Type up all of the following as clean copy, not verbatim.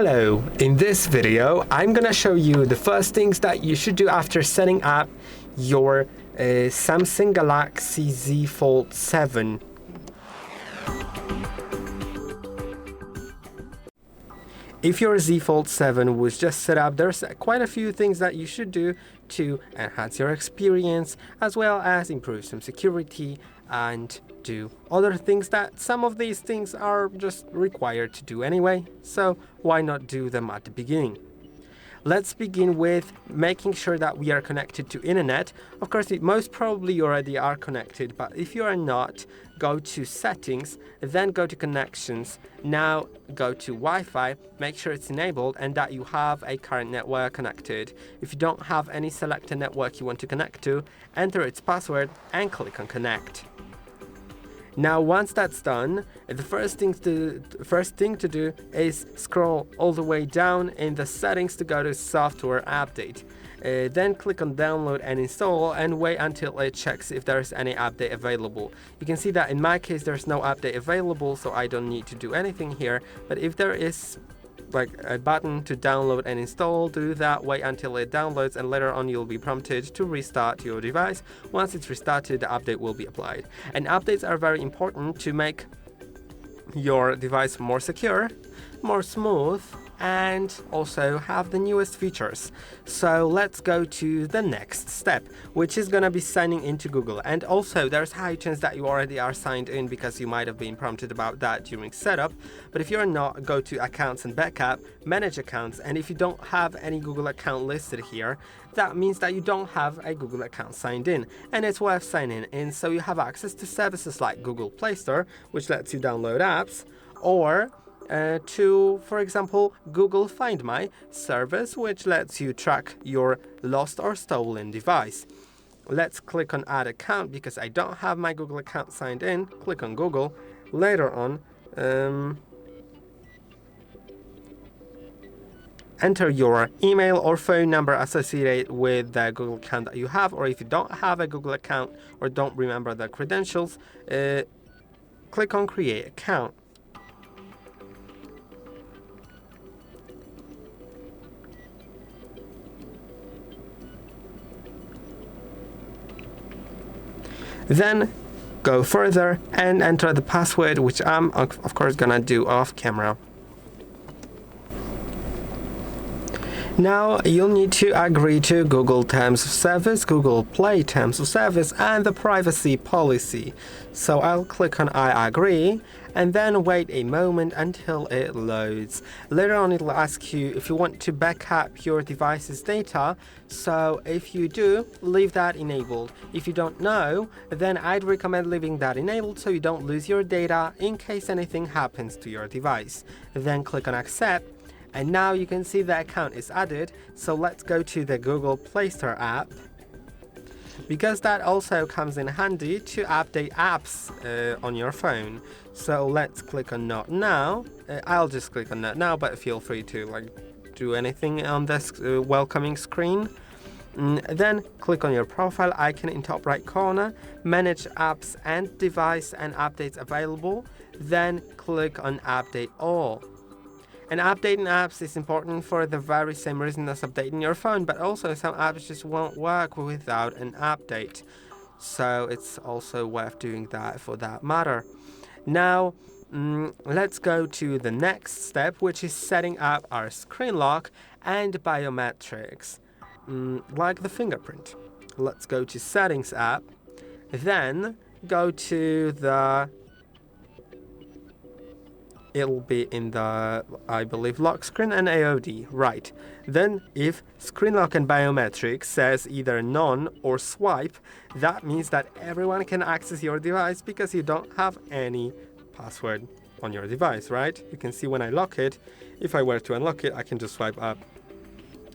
Hello, in this video I'm gonna show you the first things that you should do after setting up your Samsung Galaxy Z Fold 7. If your Z Fold 7 was just set up, there's quite a few things that you should do to enhance your experience, as well as improve some security and do other things that some of these things are just required to do anyway, so why not do them at the beginning? Let's begin with making sure that we are connected to internet. Of course, most probably you already are connected, but if you are not, go to settings, then go to connections. Now go to Wi-Fi, make sure it's enabled and that you have a current network connected. If you don't have any selected network you want to connect to, enter its password and click on connect. Now once that's done, the first thing to do is scroll all the way down in the settings to go to software update. Then click on download and install and wait until it checks if there's any update available. You can see that in my case there's no update available, so I don't need to do anything here, but if there is like a button to download and install, do that, wait until it downloads, and later on you'll be prompted to restart your device. Once it's restarted, the update will be applied. And updates are very important to make your device more secure, more smooth, and also have the newest features. So let's go to the next step, which is gonna be signing into Google. And also there's high chance that you already are signed in because you might have been prompted about that during setup. But if you're not, go to accounts and backup, manage accounts, and if you don't have any Google account listed here, that means that you don't have a Google account signed in, and it's worth signing in so you have access to services like Google Play Store, which lets you download apps, or to, for example, Google Find My service, which lets you track your lost or stolen device. Let's click on Add Account because I don't have my Google account signed in. Click on Google. Later on, enter your email or phone number associated with the Google account that you have, or if you don't have a Google account or don't remember the credentials, click on Create Account. Then go further and enter the password, which I'm of course gonna do off camera. Now you'll need to agree to Google Terms of Service, Google Play Terms of Service, and the privacy policy. So I'll click on I agree and then wait a moment until it loads. Later on it'll ask you if you want to back up your device's data. So if you do, leave that enabled. If you don't know, then I'd recommend leaving that enabled so you don't lose your data in case anything happens to your device. Then click on accept. And now you can see the account is added, so let's go to the Google Play Store app, because that also comes in handy to update apps on your phone. So let's click on Not Now. I'll just click on Not Now, but feel free to do anything on this welcoming screen. Then click on your profile icon in top right corner, manage apps and device and updates available, then click on Update All. And updating apps is important for the very same reason as updating your phone, but also some apps just won't work without an update. So it's also worth doing that for that matter. Now, let's go to the next step, which is setting up our screen lock and biometrics, like the fingerprint. Let's go to Settings app, then go to the it'll be in the, I believe, lock screen and AOD, right. Then if screen lock and biometrics says either none or swipe, that means that everyone can access your device because you don't have any password on your device, right? You can see when I lock it, if I were to unlock it, I can just swipe up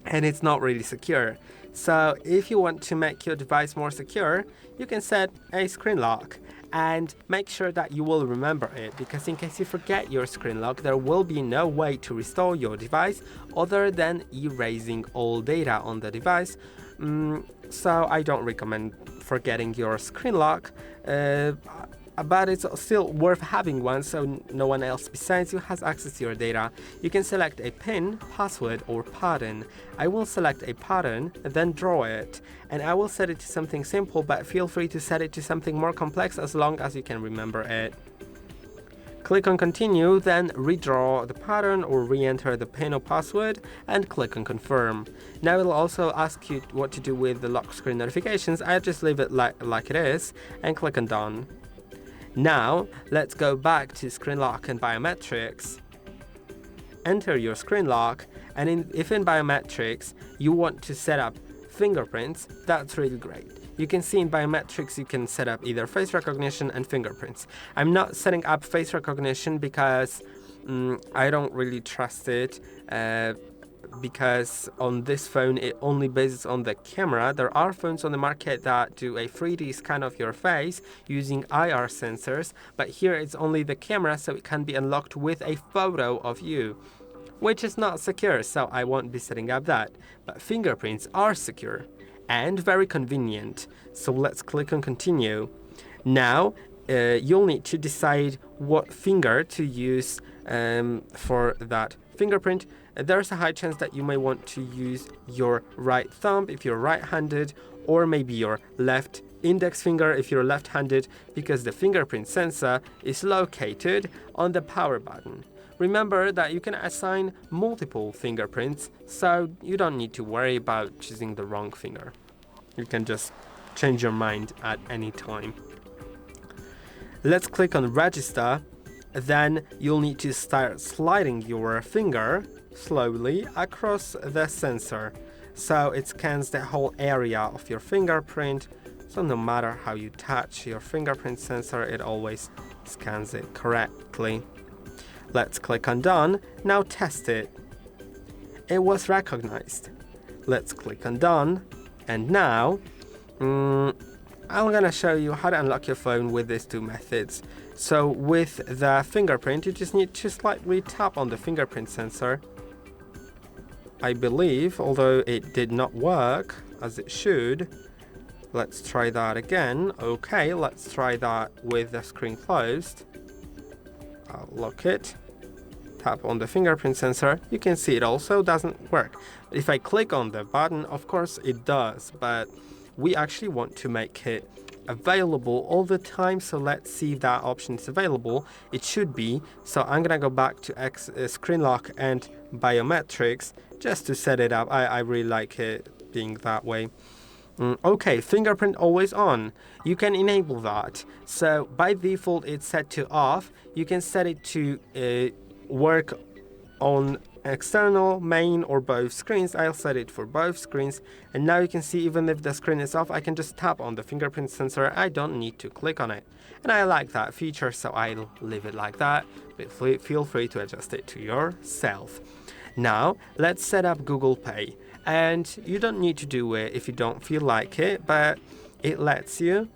and it's not really secure. So if you want to make your device more secure, you can set a screen lock and make sure that you will remember it, because in case you forget your screen lock, there will be no way to restore your device other than erasing all data on the device. So I don't recommend forgetting your screen lock. but it's still worth having one so no one else besides you has access to your data. You can select a PIN, password, or pattern. I will select a pattern, then draw it, and I will set it to something simple, but feel free to set it to something more complex as long as you can remember it. Click on continue, then redraw the pattern or re-enter the PIN or password and click on confirm. Now it'll also ask you what to do with the lock screen notifications. I just leave it like it is and click on done. Now let's go back to screen lock and biometrics. Enter your screen lock, and if in biometrics you want to set up fingerprints, that's really great. You can see in biometrics you can set up either face recognition and fingerprints. I'm not setting up face recognition because I don't really trust it, because on this phone it only bases on the camera. There are phones on the market that do a 3D scan of your face using IR sensors, but here it's only the camera, so it can be unlocked with a photo of you, which is not secure, so I won't be setting up that. But fingerprints are secure and very convenient, so let's click on continue. Now you'll need to decide what finger to use for that fingerprint. There's a high chance that you may want to use your right thumb if you're right-handed, or maybe your left index finger if you're left-handed, because the fingerprint sensor is located on the power button. Remember that you can assign multiple fingerprints, so you don't need to worry about choosing the wrong finger. You can just change your mind at any time. Let's click on register. Then you'll need to start sliding your finger slowly across the sensor, so it scans the whole area of your fingerprint. So no matter how you touch your fingerprint sensor, it always scans it correctly. Let's click on done. Now test it. It was recognized. Let's click on done. And now I'm gonna show you how to unlock your phone with these two methods. So with the fingerprint, you just need to slightly tap on the fingerprint sensor, I believe, although it did not work as it should. Let's try that again. Okay, let's try that with the screen closed. I'll lock it. Tap on the fingerprint sensor. You can see it also doesn't work. If I click on the button, of course it does, but we actually want to make it available all the time, so let's see if that option is available. It should be, so I'm gonna go back to screen lock and biometrics just to set it up. I really like it being that way. Okay, fingerprint always on. You can enable that. So by default it's set to off. You can set it to work on external, main, or both screens. I'll set it for both screens, and now you can see even if the screen is off, I can just tap on the fingerprint sensor. I don't need to click on it, and I like that feature, so I'll leave it like that, but feel free to adjust it to yourself. Now let's set up Google Pay, and you don't need to do it if you don't feel like it, but it lets you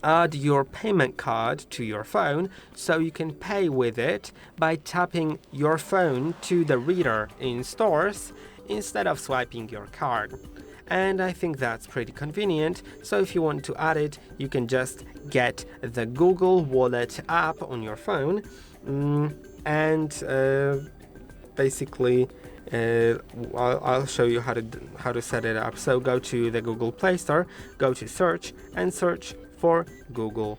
add your payment card to your phone, so you can pay with it by tapping your phone to the reader in stores instead of swiping your card. And I think that's pretty convenient. So if you want to add it, you can just get the Google Wallet app on your phone, and basically I'll show you how to set it up. So go to the Google Play Store, go to search, and search for Google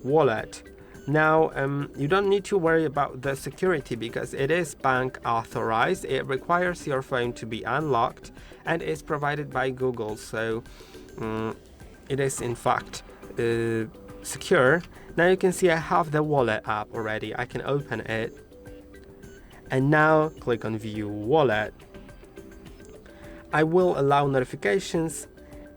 Wallet. Now you don't need to worry about the security because it is bank authorized. It requires your phone to be unlocked and is provided by Google, so it is in fact secure. Now you can see I have the wallet app already. I can open it and now click on view wallet. I will allow notifications,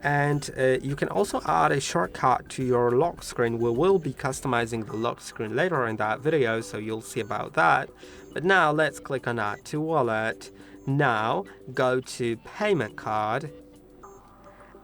and you can also add a shortcut to your lock screen. We will be customizing the lock screen later in that video, so you'll see about that. But now let's click on add to wallet. Now go to payment card,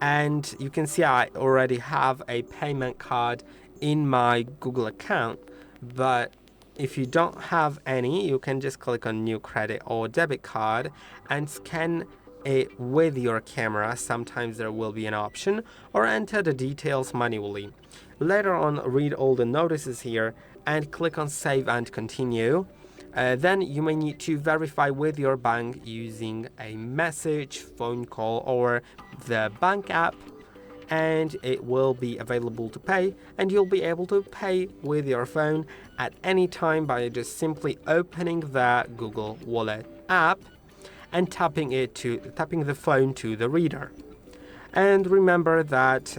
and you can see I already have a payment card in my Google account, but if you don't have any, you can just click on new credit or debit card and scan it with your camera. Sometimes there will be an option, or enter the details manually. Later on, read all the notices here and click on Save and Continue. Then you may need to verify with your bank using a message, phone call, or the bank app, and it will be available to pay, and you'll be able to pay with your phone at any time by just simply opening the Google Wallet app and tapping the phone to the reader. And remember that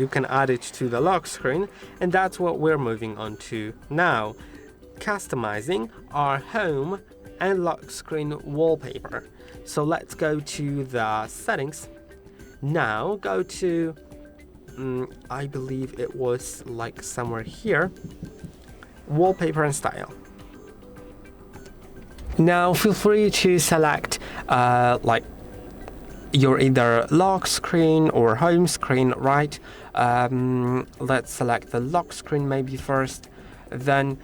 you can add it to the lock screen, and that's what we're moving on to now, customizing our home and lock screen wallpaper. So let's go to the settings. Now go to I believe it was like somewhere here, wallpaper and style. Now feel free to select your either lock screen or home screen, right? Let's select the lock screen maybe first, then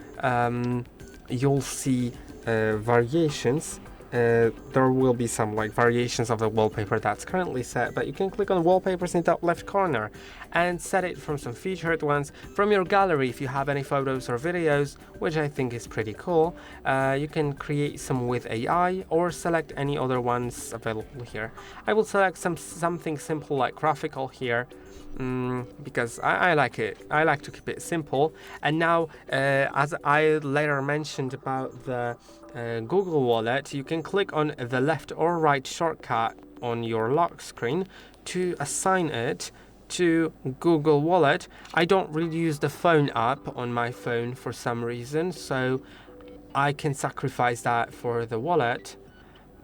you'll see variations. There will be some variations of the wallpaper that's currently set, but you can click on wallpapers in the top left corner and set it from some featured ones from your gallery. If you have any photos or videos, which I think is pretty cool, you can create some with AI or select any other ones available here. I will select something simple like graphical here, because I like it. I like to keep it simple. And now, as I later mentioned about the Google Wallet, you can click on the left or right shortcut on your lock screen to assign it to Google Wallet. I don't really use the phone app on my phone for some reason, so I can sacrifice that for the wallet.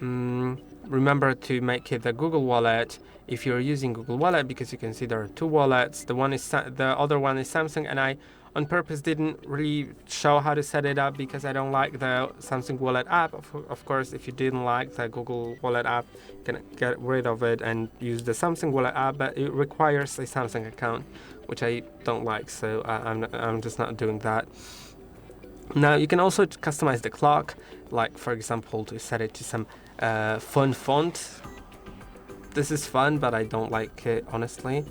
Remember to make it the Google Wallet if you're using Google Wallet, because you can see there are two wallets. The other one is Samsung, and I on purpose didn't really show how to set it up because I don't like the Samsung Wallet app. Of course, if you didn't like the Google Wallet app, you can get rid of it and use the Samsung Wallet app, but it requires a Samsung account, which I don't like, so I'm just not doing that. Now you can also customize the clock, like for example to set it to some fun font. This is fun, but I don't like it honestly.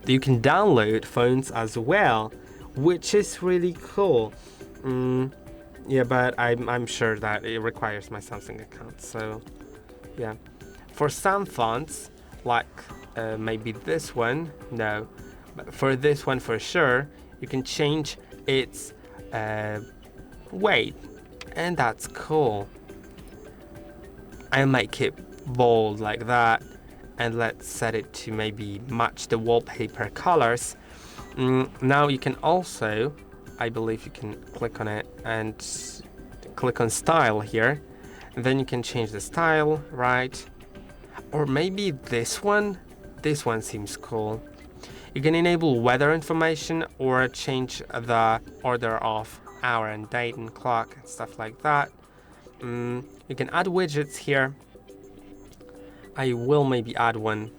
You can download fonts as well, which is really cool. Yeah, but I'm sure that it requires my Samsung account, so yeah. For some fonts, like maybe this one, no, but for this one for sure, you can change its weight, and that's cool. I'll make it bold like that, and let's set it to maybe match the wallpaper colors. Now you can also, I believe you can click on it and click on style here, and then you can change the style, right? Or maybe this one seems cool. You can enable weather information or change the order of hour and date and clock and stuff like that. You can add widgets here. I will maybe add one,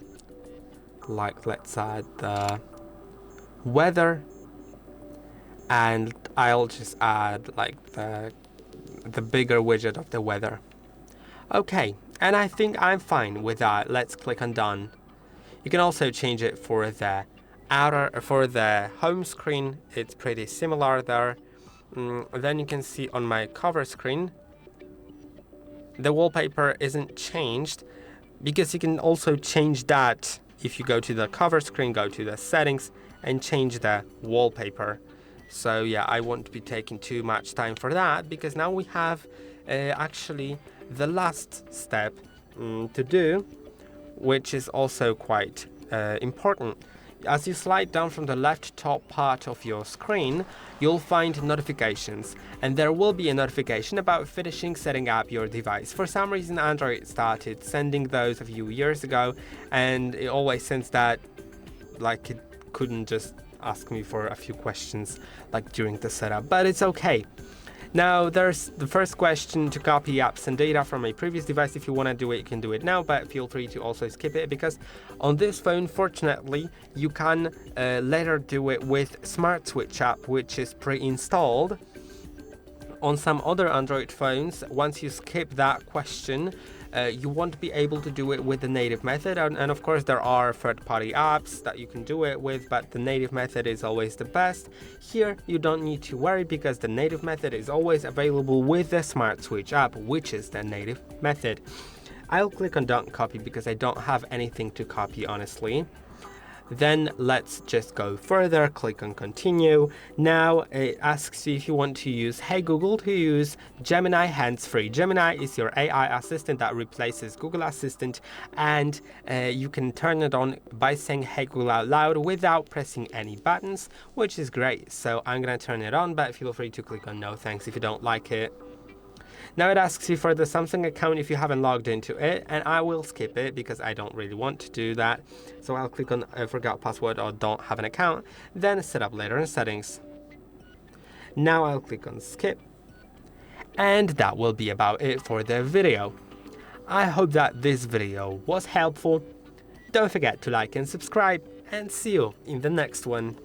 like let's add the weather, and I'll just add like the bigger widget of the weather. Okay, and I think I'm fine with that. Let's click on done. You can also change it for the home screen. It's pretty similar there. Then you can see on my cover screen, the wallpaper isn't changed, because you can also change that if you go to the cover screen, go to the settings and change the wallpaper. So yeah, I won't be taking too much time for that, because now we have actually the last step to do, which is also quite important. As you slide down from the left top part of your screen, you'll find notifications, and there will be a notification about finishing setting up your device. For some reason, Android started sending those a few years ago, and it always sends that, like it couldn't just ask me for a few questions like during the setup, but it's okay. Now there's the first question: to copy apps and data from a previous device. If you want to do it, you can do it now, but feel free to also skip it, because on this phone, fortunately, you can later do it with Smart Switch app, which is pre-installed. On some other Android phones, once you skip that question, you won't be able to do it with the native method. And of course, there are third-party apps that you can do it with, but the native method is always the best. Here, you don't need to worry because the native method is always available with the Smart Switch app, which is the native method. I'll click on Don't Copy because I don't have anything to copy, honestly. Then let's just go further, click on Continue. Now it asks you if you want to use Hey Google to use Gemini hands-free. Gemini is your AI assistant that replaces Google Assistant, and you can turn it on by saying Hey Google out loud without pressing any buttons, which is great. So I'm gonna turn it on, but feel free to click on No Thanks if you don't like it. Now it asks you for the Samsung account if you haven't logged into it, and I will skip it because I don't really want to do that. So I'll click on Forgot Password or Don't Have an Account, then Set Up Later in Settings. Now I'll click on Skip, and that will be about it for the video. I hope that this video was helpful. Don't forget to like and subscribe, and see you in the next one.